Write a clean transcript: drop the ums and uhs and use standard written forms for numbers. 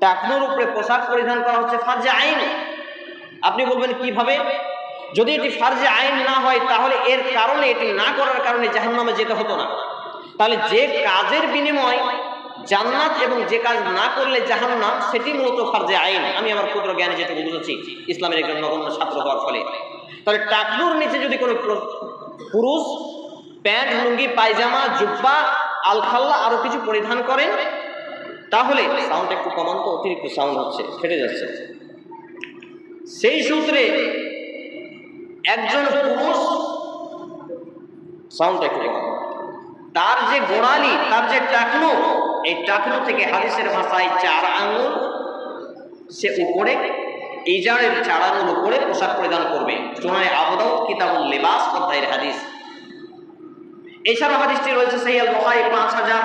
টাকনুর উপরে পোশাক পরিধান করা হচ্ছে ফারজে আইন। আপনি বলবেন কিভাবে? যদি এটি ফারজে আইন না হয় তাহলে এর কারণে, এটি না করার কারণে জাহান্নামে যেতে হতো না। তাহলে যে কাজের বিনিময় জান্নাত এবং যে কাজ না করলে জাহান্নাম, সেটি মূলত ফারজে আইন। আমি আমার ক্ষুদ্র জ্ঞানে যেটুকু বুঝেছি ইসলামের একজন নগণ্য ছাত্র হওয়ার ফলে। তাহলে টাকনুর নিচে যদি কোনো পুরুষ প্যান্ট, লুঙ্গি, পায়জামা, জুব্বা, আলখাল্লা আরো কিছু পরিধান করেন, তাহলে সাউন্ড একটু কমান তো, অতিরিক্ত সাউন্ড হচ্ছে, ফেটে যাচ্ছে। সেই সূত্রে একজন পুরুষ, সাউন্ড একটু কমান, তার যে গোড়ালি, তার যে টাকনু, এই টাকনু থেকে হাদিসের ভাষায় 4 আঙ্গুল সে উপরে, ইজারের 4 আঙ্গুল উপরে পোশাক পরিধান করবে। সুনানে আবু দাউদ কিতাবুল লিবাস অধ্যায়ের হাদিস। এছাড়া হাদিসটি রয়েছে সহিহ আল বুখারী 5000